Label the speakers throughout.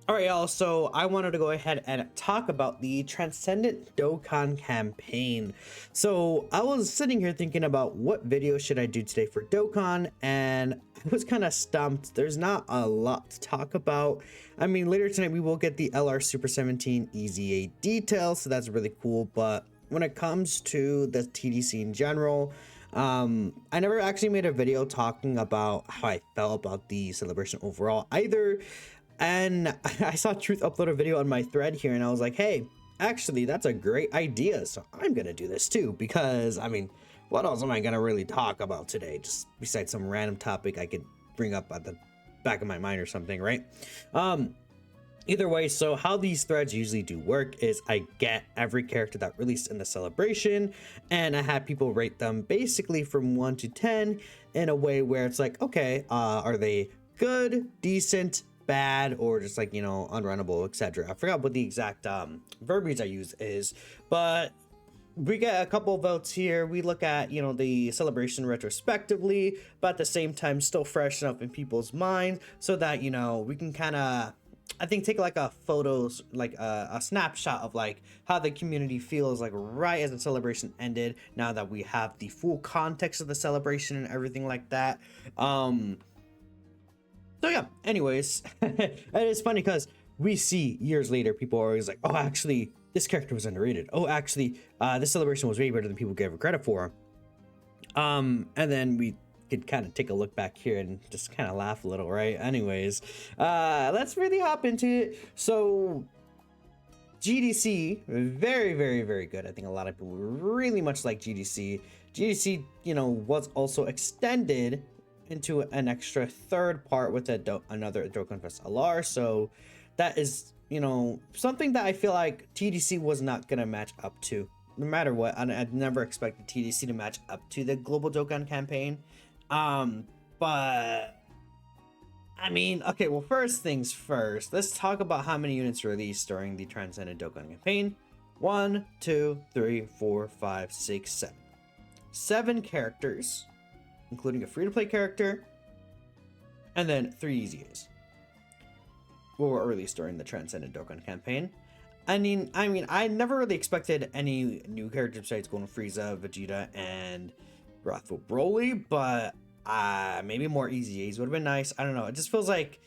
Speaker 1: All right, y'all. So I wanted to go ahead and talk about the Transcendent Dokkan campaign. So I was sitting here thinking about what video should I do today for Dokkan, and I was kind of stumped. There's not a lot to talk about. I mean, later tonight we will get the LR Super 17 EZA details, so that's really cool. But when it comes to the TDC in general, I never actually made a video talking about how I felt about the celebration overall either. And I saw Truth upload a video on my thread here, and I was like, hey, actually, that's a great idea. So I'm going to do this too, because I mean, what else am I going to really talk about today? Just besides some random topic I could bring up at the back of my mind or something, right? Either way, so how these threads usually do work is I get every character that released in the celebration, and I have people rate them basically from 1 to 10 in a way where it's like, okay, are they good, decent, bad, or just like, you know, unrunnable, etc. I forgot what the exact verbiage I use is, but we get a couple votes here. We look at, you know, the celebration retrospectively, but at the same time still fresh enough in people's minds so that, you know, we can kind of, I think, take like a photos, like a snapshot of like how the community feels like right as the celebration ended, now that we have the full context of the celebration and everything like that. So yeah, anyways, and it's funny because we see years later, people are always like, oh, actually, this character was underrated. Oh, actually, this celebration was way better than people gave it credit for. And then we could kind of take a look back here and just kind of laugh a little, right? Anyways, let's really hop into it. So GDC, very, very, very good. I think a lot of people really much like GDC. GDC, you know, was also extended into an extra third part with another Dokkan Fest LR. So that is, you know, something that I feel like TDC was not gonna match up to. No matter what, I'd never expected TDC to match up to the Global Dokkan campaign. But I mean, okay, well, first things first, let's talk about how many units released during the Transcendent Dokkan campaign. 1, 2, 3, 4, 5, 6, 7. 7 characters, including a free-to-play character, and then 3 EZAs were released during the Transcendent Dokkan campaign. I mean, I never really expected any new characters besides Golden Frieza, Vegeta, and Wrathful Broly, but maybe more EZAs would have been nice. I don't know. It just feels like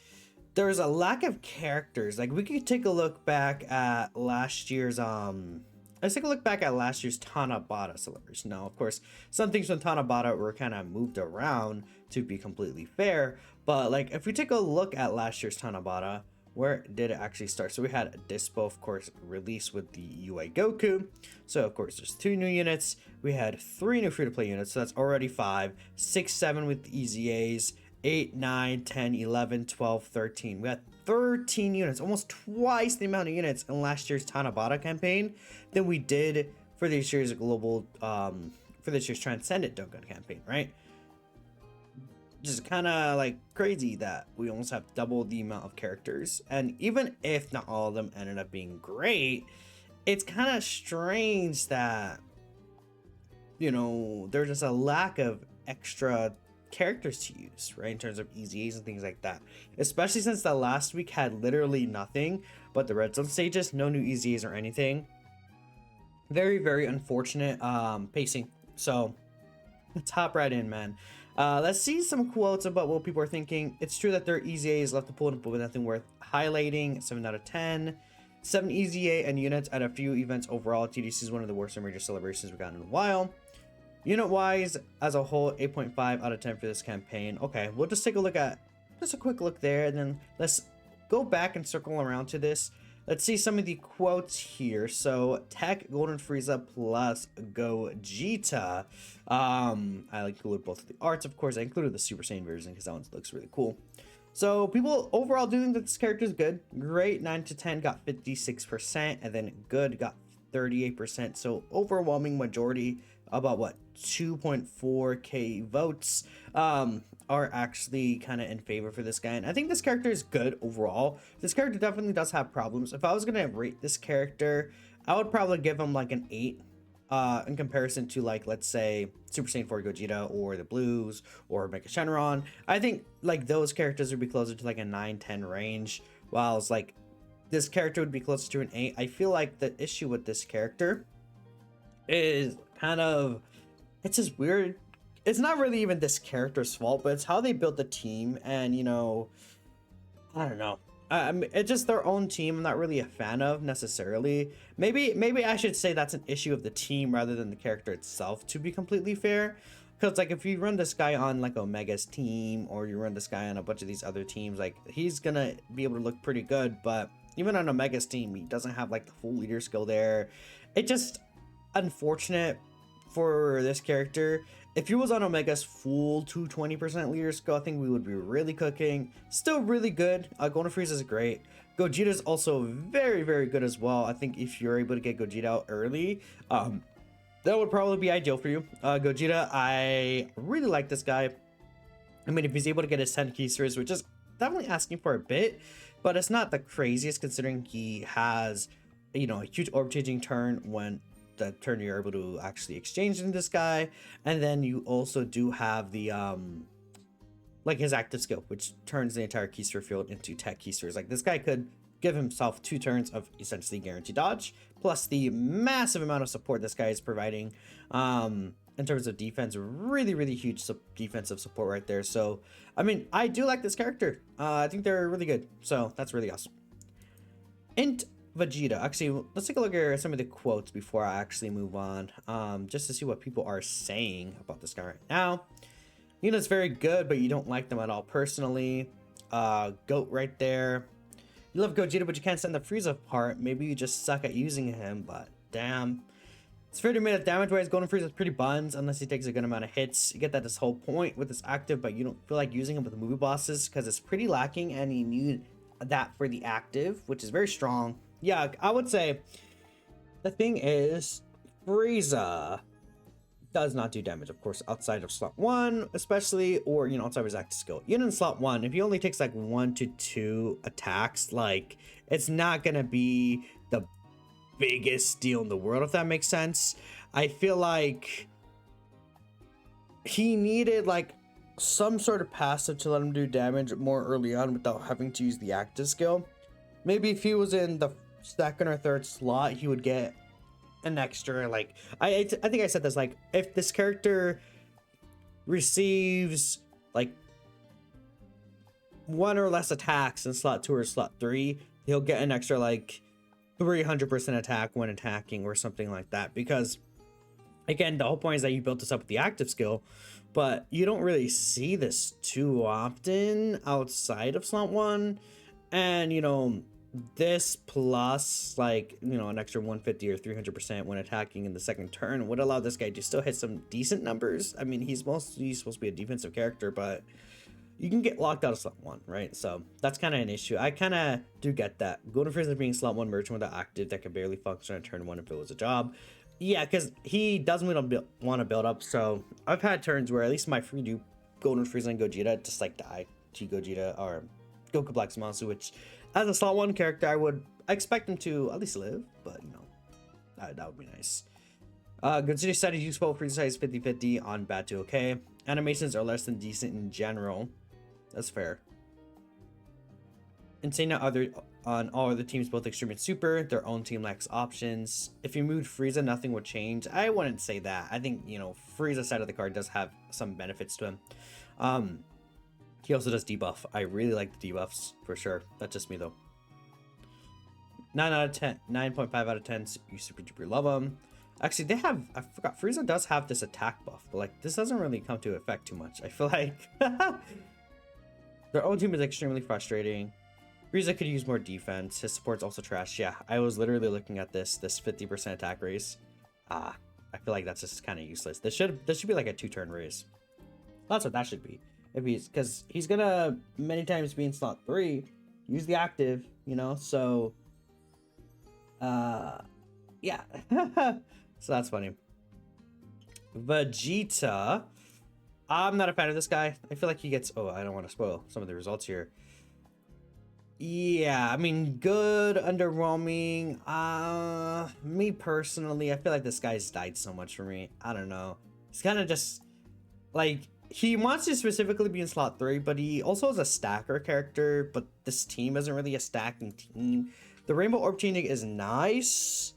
Speaker 1: there's a lack of characters. Like, we could take a look back at last year's let's take a look back at last year's Tanabata celebration. Now, of course, some things from Tanabata were kind of moved around, to be completely fair. But like, if we take a look at last year's Tanabata, where did it actually start? So we had Dispo, of course, released with the UI Goku. So of course, there's 2 new units. We had 3 new free-to-play units, so that's already 5. 6, 7 with the EZAs. 8, 9, 10, 11, 12, 13. We had 13 units, almost twice the amount of units in last year's Tanabata campaign than we did for this year's global, for this year's Transcendent Dokkan campaign, right? Just kind of like crazy that we almost have double the amount of characters. And even if not all of them ended up being great, it's kind of strange that, you know, there's just a lack of extra characters to use, right, in terms of EZAs and things like that, especially since the last week had literally nothing but the red zone stages, no new EZAs or anything. Very, very unfortunate pacing. So let's hop right in, man. Let's see some quotes about what people are thinking. It's true that their EZA is left to pull, but nothing worth highlighting. 7 out of 10. 7 EZA and units at a few events overall. TDC is one of the worst major celebrations we've gotten in a while. Unit wise, as a whole, 8.5 out of 10 for this campaign. Okay, we'll just take a look at just a quick look there, and then let's go back and circle around to this. Let's see some of the quotes here. So, Tech Golden Frieza plus Gogeta. I included both of the arts, of course. I included the Super Saiyan version because that one looks really cool. So, people overall do think that this character is good. Great, 9 to 10 got 56%, and then good got 38%. So, overwhelming majority, about what, 2.4k votes, are actually kind of in favor for this guy. And I think this character is good overall. This character definitely does have problems. If I was gonna rate this character, I would probably give him like an 8 in comparison to, like, let's say Super Saiyan 4 Gogeta or the Blues or Mega Shenron. I think like those characters would be closer to like a 9-10 range, while it's like this character would be closer to an 8. I feel like the issue with this character is kind of, it's just weird. It's not really even this character's fault, but it's how they built the team. And, you know, I don't know. I mean, it's just their own team I'm not really a fan of necessarily. Maybe I should say that's an issue of the team rather than the character itself, to be completely fair. Because, like, if you run this guy on, like, Omega's team, or you run this guy on a bunch of these other teams, like, he's gonna be able to look pretty good. But even on Omega's team, he doesn't have, like, the full leader skill there. It just unfortunate for this character. If he was on Omega's full 220% leader skill, I think we would be really cooking. Still really good. Golden Frieza is great. Gogeta is also very, very good as well. I think if you're able to get Gogeta out early, that would probably be ideal for you. Gogeta, I really like this guy. I mean, if he's able to get his 10 keysters, which is definitely asking for a bit, but it's not the craziest considering he has, you know, a huge orb changing turn when the turn you're able to actually exchange in this guy. And then you also do have the like his active skill, which turns the entire keyster field into tech keysters. Like, this guy could give himself 2 turns of essentially guaranteed dodge, plus the massive amount of support this guy is providing in terms of defense. Really huge defensive support right there. So I mean, I do like this character. I think they're really good, so that's really awesome. INT Vegeta. Actually, let's take a look at some of the quotes before I actually move on, just to see what people are saying about this guy right now. You know, it's very good, but you don't like them at all personally. Goat right there. You love Gogeta, but you can't stand the Frieza part. Maybe you just suck at using him, but damn. It's fair to admit that damage-wise, Golden Frieza is pretty buns unless he takes a good amount of hits. You get that this whole point with this active, but you don't feel like using him with the movie bosses because it's pretty lacking, and you need that for the active, which is very strong. Yeah, I would say the thing is, Frieza does not do damage, of course, outside of slot 1, especially, or, you know, outside of his active skill. Even in slot 1, if he only takes like 1 to 2 attacks, like, it's not gonna be the biggest deal in the world, if that makes sense. I feel like he needed like some sort of passive to let him do damage more early on without having to use the active skill. Maybe if he was in the second or third slot, he would get an extra, like, I think I said this, like, if this character receives like 1 or less attacks in slot 2 or slot 3, he'll get an extra like 300% attack when attacking or something like that. Because again, the whole point is that you built this up with the active skill, but you don't really see this too often outside of slot 1. And, you know, this plus, like, you know, an extra 150 or 300% when attacking in the second turn would allow this guy to still hit some decent numbers. I mean, he's mostly supposed to be a defensive character, but you can get locked out of slot 1, right? So that's kind of an issue. I kind of do get that. Golden Frieza being slot 1 merchant without active that can barely function on turn 1 if it was a job. Yeah, because he doesn't want to build up. So I've had turns where at least my free do Golden Frieza and Gogeta just like die to Gogeta or Goku Black Zamasu, which as a slot 1 character, I would expect him to at least live, but, you know, that would be nice. Gogeta side is useful. Frieza side is 50-50 on bad to okay. Animations are less than decent in general. That's fair. Insane on all other teams, both extreme and super. Their own team lacks options. If you moved Frieza, nothing would change. I wouldn't say that. I think, you know, Frieza's side of the card does have some benefits to him. He also does debuff. I really like the debuffs for sure. That's just me though. 9 out of 10, 9.5 out of 10. You super duper love them. Actually, they have, I forgot, Frieza does have this attack buff, but like this doesn't really come to effect too much. I feel like their own team is extremely frustrating. Frieza could use more defense. His support's also trash. Yeah, I was literally looking at this 50% attack raise. I feel like that's just kind of useless. This should be like a 2-turn raise. That's what that should be. If he's, because he's gonna many times be in slot 3, use the active, you know. So, yeah. So that's funny. Vegeta. I'm not a fan of this guy. I feel like he gets... Oh, I don't want to spoil some of the results here. Yeah, I mean, good, underwhelming. Me personally, I feel like this guy's died so much for me. I don't know. It's kind of just... Like, he wants to specifically be in slot 3, but he also is a stacker character. But this team isn't really a stacking team. The rainbow orb changing is nice.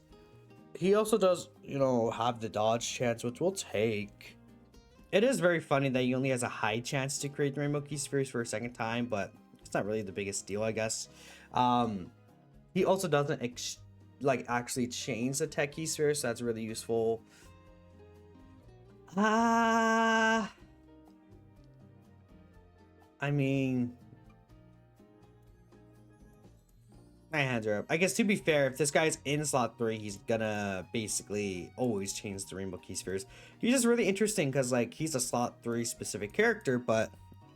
Speaker 1: He also does, you know, have the dodge chance, which we'll take. It is very funny that he only has a high chance to create the rainbow key spheres for a second time, but it's not really the biggest deal, I guess. He also doesn't actually change the tech key sphere, so that's really useful. I mean, my hands are up. I guess to be fair, if this guy's in slot 3, he's gonna basically always change the rainbow key spheres. He's just really interesting because like he's a slot 3 specific character, but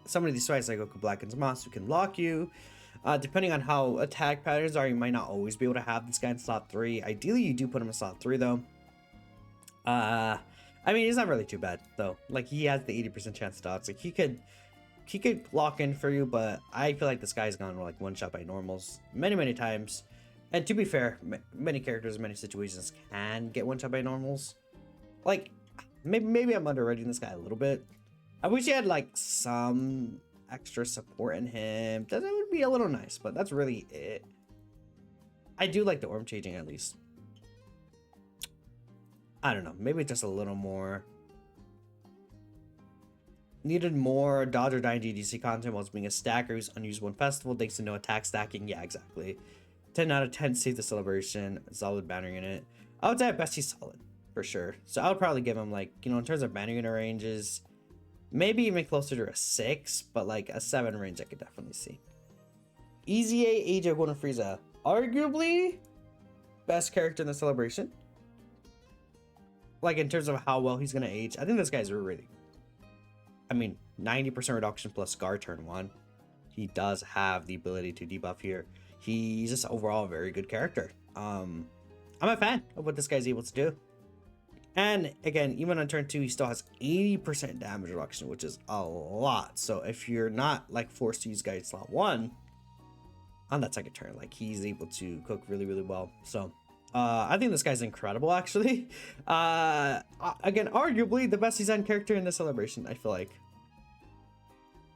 Speaker 1: some of these fights like Goku Black and Zamasu can lock you. Depending on how attack patterns are, you might not always be able to have this guy in slot 3. Ideally, you do put him in slot 3 though. I mean, he's not really too bad though. Like he has the 80% chance to dodge. Like he could lock in for you, but I feel like this guy's gone like one shot by normals many times. And to be fair, many characters in many situations can get one shot by normals. Like maybe I'm underrating this guy a little bit. I wish he had like some extra support in him. That would be a little nice, but that's really it. I do like the orb changing at least. I don't know, maybe just a little more. Needed more dodge or die GDC content whilst being a stacker who's unusable in festival thanks to no attack stacking. Yeah, exactly. 10 out of 10 save the celebration. Solid banner unit. I would say at best he's solid for sure. So I would probably give him like, you know, in terms of banner unit ranges, maybe even closer to a 6, but like a 7 range I could definitely see. EZA AGL Golden Frieza, arguably best character in the celebration. Like in terms of how well he's gonna age, I think this guy's really, I mean, 90% reduction plus Scar turn 1. He does have the ability to debuff here. He's just overall a very good character. I'm a fan of what this guy's able to do. And again, even on turn 2, he still has 80% damage reduction, which is a lot. So if you're not like forced to use guy in slot 1 on that second turn, like he's able to cook really well. So I think this guy's incredible actually. Again, arguably the best designed character in the celebration, I feel like.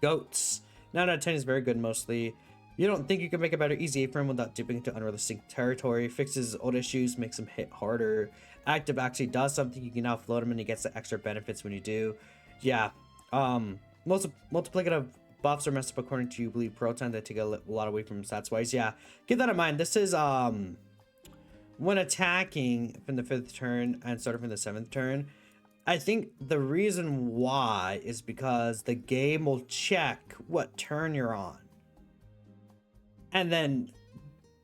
Speaker 1: Goats. 9 out of 10 is very good mostly. You don't think you can make a better EZA for him without dipping into unrealistic territory. Fixes old issues, makes him hit harder. Active actually does something. You can now float him and he gets the extra benefits when you do. Yeah. Multiplicative buffs are messed up according to you believe Proton that take a lot away from him stats wise. Yeah. Keep that in mind. This is when attacking from the 5th turn and starting from the 7th turn. I think the reason why is because the game will check what turn you're on. And then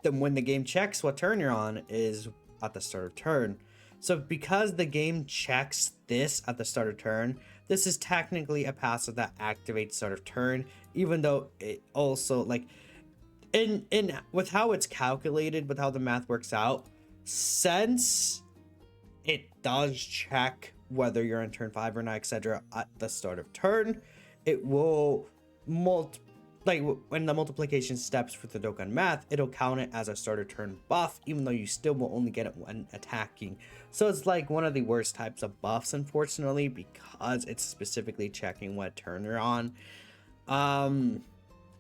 Speaker 1: when the game checks what turn you're on is at the start of turn. So because the game checks this at the start of turn, this is technically a passive that activates start of turn, even though it also like in with how it's calculated, with how the math works out, since it does check whether you're on turn 5 or not, etc. at the start of turn, it will when the multiplication steps for the Dokkan math, it'll count it as a starter turn buff, even though you still will only get it when attacking. So it's like one of the worst types of buffs, unfortunately, because it's specifically checking what turn you're on.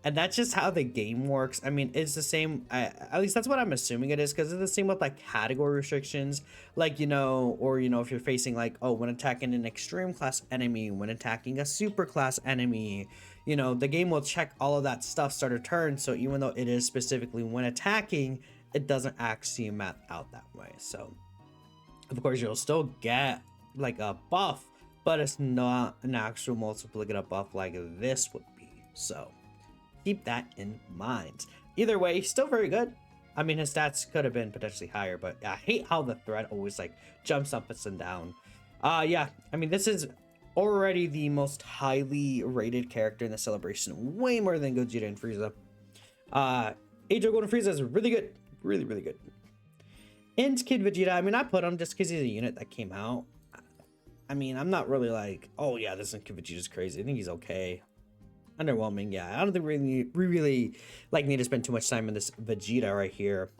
Speaker 1: And that's just how the game works. I mean, it's the same, at least that's what I'm assuming it is, because it's the same with like category restrictions, like, you know, or, you know, if you're facing like, oh, when attacking an extreme class enemy, when attacking a super class enemy, you know, the game will check all of that stuff start of turn. So even though it is specifically when attacking, it doesn't actually map out that way. So of course you'll still get like a buff, but it's not an actual multiplicative buff like this would be. So keep that in mind. Either way, still very good. I mean, his stats could have been potentially higher, but I hate how the thread always like jumps up and down. Yeah, I mean, this is already the most highly rated character in the celebration, way more than Gogeta and Frieza. AGL Golden Frieza is really good, really good. INT Vegeta, I mean, I put him just because he's a unit that came out. I mean, I'm not really like, oh yeah, this INT Vegeta's crazy. I think he's okay. Underwhelming, yeah. I don't think we really like need to spend too much time on this Vegeta right here.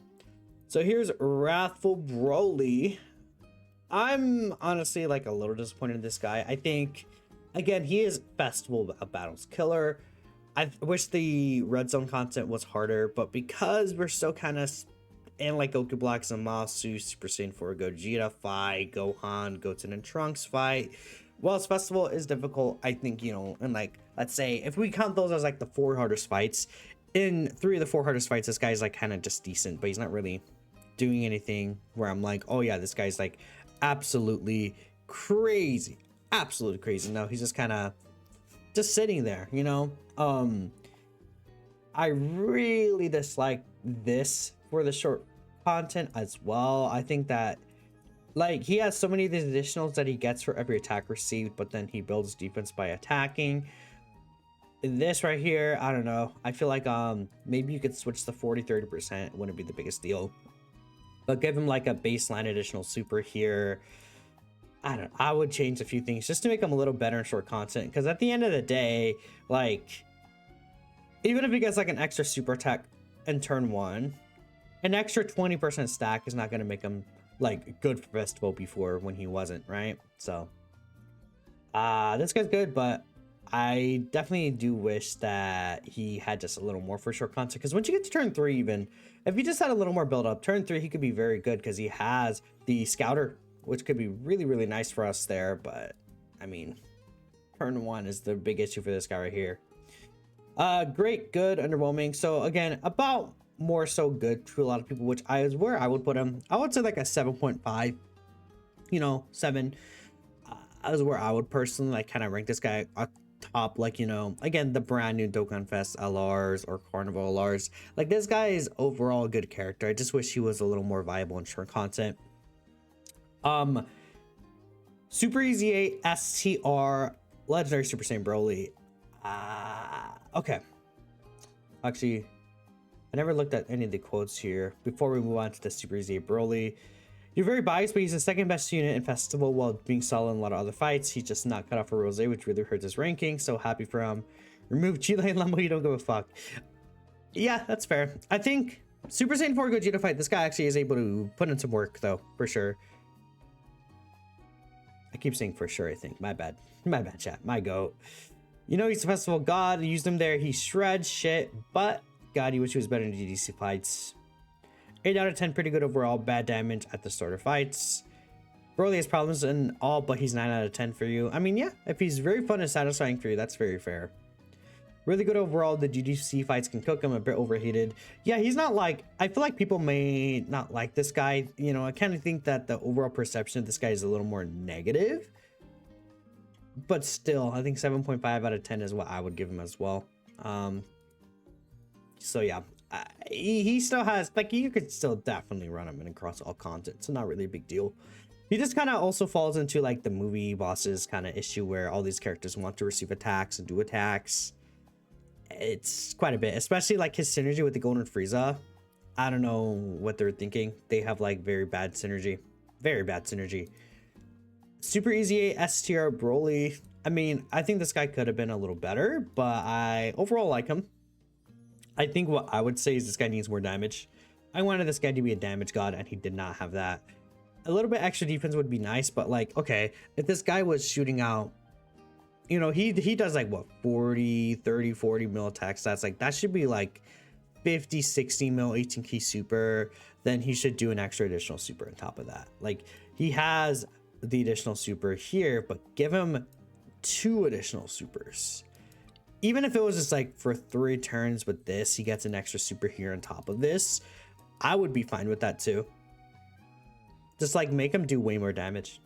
Speaker 1: So here's Wrathful Broly. I'm honestly like a little disappointed in this guy. I think, again, he is Festival of Battles killer. I wish the red zone content was harder, but because we're still kind of and like Goku Black Zamasu, Super Saiyan 4 Gogeta fight, Gohan, Goten and Trunks fight. Whilst Festival is difficult, I think, you know, and like, let's say if we count those as like the 4 hardest fights, in 3 of the 4 hardest fights, this guy's like kind of just decent, but he's not really doing anything where I'm like, oh yeah, this guy's like absolutely crazy, absolutely crazy. No, he's just kind of just sitting there, you know. I really dislike this for the short content as well. I think that like he has so many of these additionals that he gets for every attack received, but then he builds defense by attacking. This right here, I don't know, I feel like maybe you could switch the 40-30%, it wouldn't be the biggest deal, but give him like a baseline additional super here. I would change a few things just to make him a little better in short content, because at the end of the day, like, even if he gets like an extra super attack in turn 1, an extra 20% stack is not going to make him like good for Festival before when he wasn't, right? So this guy's good, but I definitely do wish that he had just a little more for short content, because once you get to turn 3, even if he just had a little more build up, turn 3 he could be very good because he has the Scouter, which could be really, really nice for us there. But I mean, turn 1 is the big issue for this guy right here. Great, good, underwhelming. So again, about more so good to a lot of people, which is where I would put him. I would say like a 7.5, you know, 7 is where I would personally like kind of rank this guy top. Like, you know, again, the brand new Dokkan Fest LRs or Carnival LRs, like this guy is overall a good character. I just wish he was a little more viable in short content. Super EZA STR Legendary Super Saiyan Broly. Okay, actually I never looked at any of the quotes here. Before we move on to the Super EZA Broly, you're very biased, but he's the second best unit in Festival while being solid in a lot of other fights. He's just not cut off for Rose, which really hurts his ranking. So happy for him. Remove Chile and Lambo, you don't give a fuck. Yeah, that's fair. I think Super Saiyan 4 Gogeta fight, this guy actually is able to put in some work though, for sure. I keep saying for sure, I think. My bad, chat, my goat. You know, he's a Festival god. Used him there, he shreds shit, but God, you wish he was better in GDC fights. 8 out of 10, pretty good overall. Bad damage at the starter fights. Broly has problems and all, but he's 9 out of 10 for you. I mean, yeah, if he's very fun and satisfying for you, that's very fair. Really good overall. The GDC fights can cook him, a bit overheated. Yeah, he's not like, I feel like people may not like this guy. You know, I kind of think that the overall perception of this guy is a little more negative. But still, I think 7.5 out of 10 is what I would give him as well. So yeah, he still has, like, you could still definitely run him in across all content, so not really a big deal. He just kind of also falls into like the movie bosses kind of issue where all these characters want to receive attacks and do attacks. It's quite a bit, especially like his synergy with the Golden Frieza. I don't know what they're thinking. They have like very bad synergy. Super EZA STR Broly. I mean, I think this guy could have been a little better, but I overall like him. I think what I would say is this guy needs more damage. I wanted this guy to be a damage god, and he did not have that. A little bit extra defense would be nice, but like, okay, if this guy was shooting out, you know, he does like what, 40 mil attack stats, like that should be like 50 60 mil 18 key super. Then he should do an extra additional super on top of that. Like, he has the additional super here, but give him 2 additional supers. Even if it was just like for 3 turns with this, he gets an extra super here on top of this, I would be fine with that too. Just like make him do way more damage.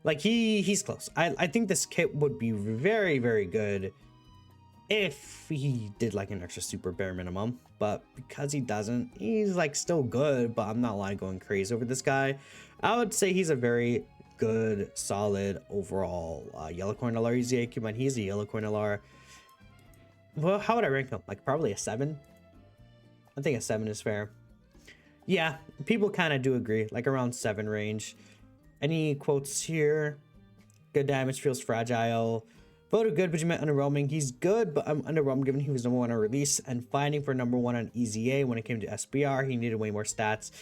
Speaker 1: Like he's close. I think this kit would be very, very good if he did like an extra super bare minimum, but because he doesn't, he's like still good, but I'm not like going crazy over this guy. I would say he's a very good, solid overall yellow coin LR EZA. Come on, he's a yellow coin LR. Well, how would I rank him? Like probably a 7. I think a 7 is fair. Yeah, people kind of do agree, like around 7 range. Any quotes here? Good damage, feels fragile. Voted good, but you meant underwhelming. He's good, but I'm underwhelmed given he was number 1 on release and fighting for number 1 on EZA. When it came to SBR, he needed way more stats.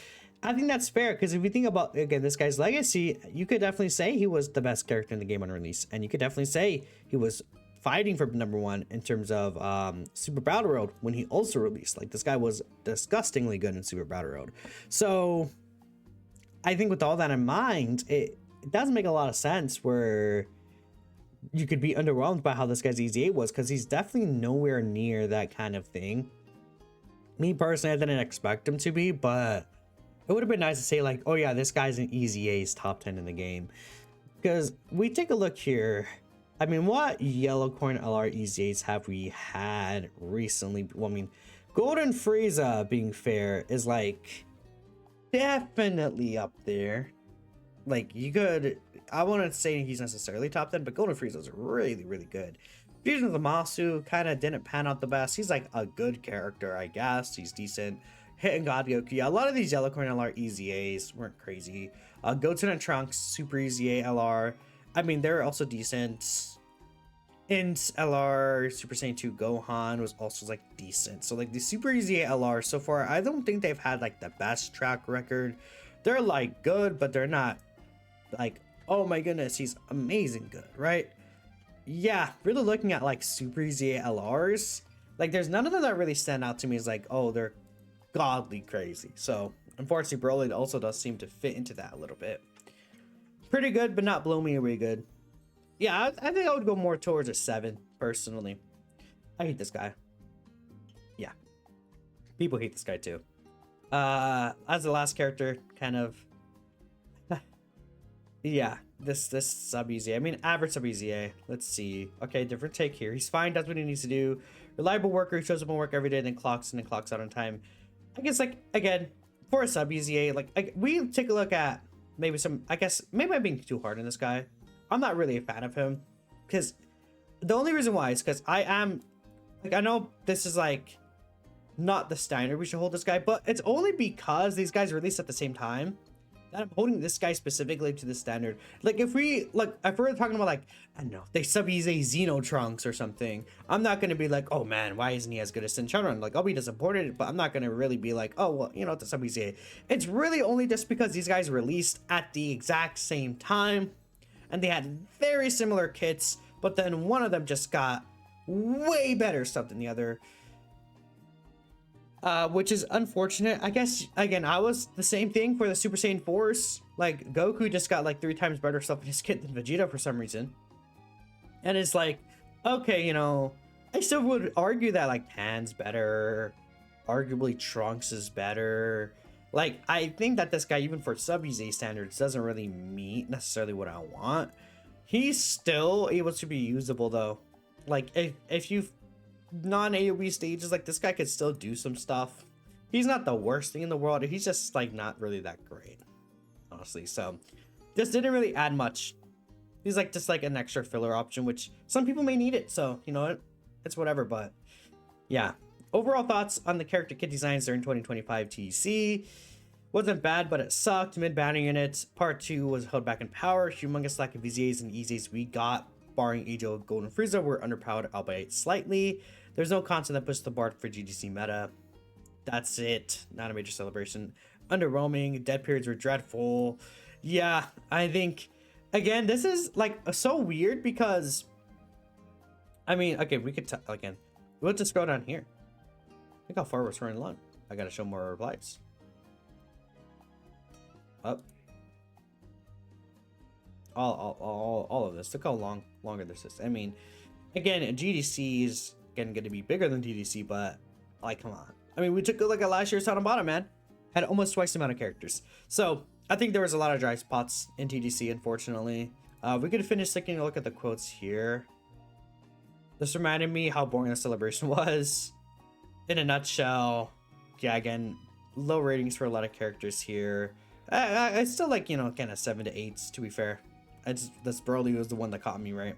Speaker 1: I think that's fair, because if you think about, again, this guy's legacy, you could definitely say he was the best character in the game on release, and you could definitely say he was fighting for number one in terms of Super Battle Road when he also released. Like, this guy was disgustingly good in Super Battle Road. So I think with all that in mind, it does make a lot of sense where you could be underwhelmed by how this guy's EZA was, because he's definitely nowhere near that kind of thing. Me personally, I didn't expect him to be, but it would have been nice to say like, oh yeah, this guy's in EZA's top 10 in the game. Because we take a look here. I mean, what yellow coin LR EZAs have we had recently? Well, I mean, Golden Frieza, being fair, is like definitely up there. Like, you could, I wouldn't say he's necessarily top 10, but Golden Frieza is really, really good. Fusion of the Masu kind of didn't pan out the best. He's like a good character, I guess. He's decent. Hitting God Goku. Yeah, a lot of these yellow coin LR EZAs weren't crazy. Goten and Trunks, Super EZA LR. I mean, they're also decent. INT LR, Super Saiyan 2 Gohan was also like decent. So like the Super EZA LR so far, I don't think they've had like the best track record. They're like good, but they're not like, oh my goodness, he's amazing good, right? Yeah, really looking at like Super EZA LRs, like there's none of them that really stand out to me as like, oh, they're godly crazy. So unfortunately, Broly also does seem to fit into that a little bit. Pretty good, but not blow me away good. Yeah, I think I would go more towards a 7 personally. I hate this guy. Yeah, people hate this guy too. As the last character, kind of. Yeah, this Sub-EZA. I mean, average Sub-EZA. Let's see. Okay, different take here. He's fine, does what he needs to do. Reliable worker who shows up on work every day, then clocks in and clocks out on time. I guess, like, again, for a Sub-EZA, like, we take a look at maybe some, I guess, maybe I'm being too hard on this guy. I'm not really a fan of him, because the only reason why is because I am, like, I know this is, like, not the standard we should hold this guy, but it's only because these guys released at the same time that I'm holding this guy specifically to the standard. Like, if we, like, if we're talking about, like, I don't know, they Sub-EZA Xeno Trunks or something, I'm not going to be like, oh man, why isn't he as good as Shenron? Like, I'll be disappointed, but I'm not going to really be like, oh, well, you know, the Sub-EZA. It's really only just because these guys released at the exact same time, and they had very similar kits, but then one of them just got way better stuff than the other. Which is unfortunate. I guess, again, I was the same thing for the Super Saiyan 4s. Like, Goku just got like 3 times better stuff in his kit than Vegeta for some reason. And it's like, okay, you know, I still would argue that like Pan's better. Arguably Trunks is better. Like, I think that this guy, even for Sub-EZA standards, doesn't really meet necessarily what I want. He's still able to be usable though. Like, if you've non-AoE stages, like, this guy could still do some stuff. He's not the worst thing in the world. He's just like not really that great, honestly. So this didn't really add much. He's like just like an extra filler option, which some people may need it, so you know what, it's whatever. But yeah, overall thoughts on the character kit designs during 2025 TC. Wasn't bad, but it sucked. Mid-banner units part 2 was held back in power. Humongous lack of EZAs and EZAs we got, barring AGL Golden Frieza, were underpowered, albeit slightly. There's no content that pushed the bar for GDC meta. That's it. Not a major celebration. Underwhelming. Dead periods were dreadful. Yeah, I think, again, this is like so weird because, I mean, okay, we could again, we'll just scroll down here. Look how far we're running along. I gotta show more replies. Up. All of this. Look how longer this is. I mean, again, GDC is again going to be bigger than DDC, but like, come on. I mean, we took a look at last year's Hanabata, man. Had almost twice the amount of characters. So I think there was a lot of dry spots in TDC, unfortunately. We could finish taking a look at the quotes here. This reminded me how boring the celebration was. In a nutshell, yeah, again, low ratings for a lot of characters here. I still like, you know, kind of 7 to 8s, to be fair. This Broly was the one that caught me, right?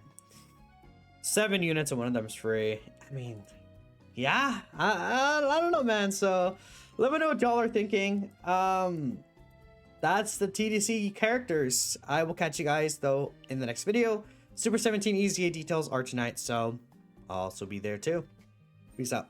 Speaker 1: 7 units and one of them is free. I mean, yeah, I don't know, man. So let me know what y'all are thinking. That's the TDC characters. I will catch you guys though in the next video. Super 17 EZA details are tonight, so I'll also be there too. Peace out.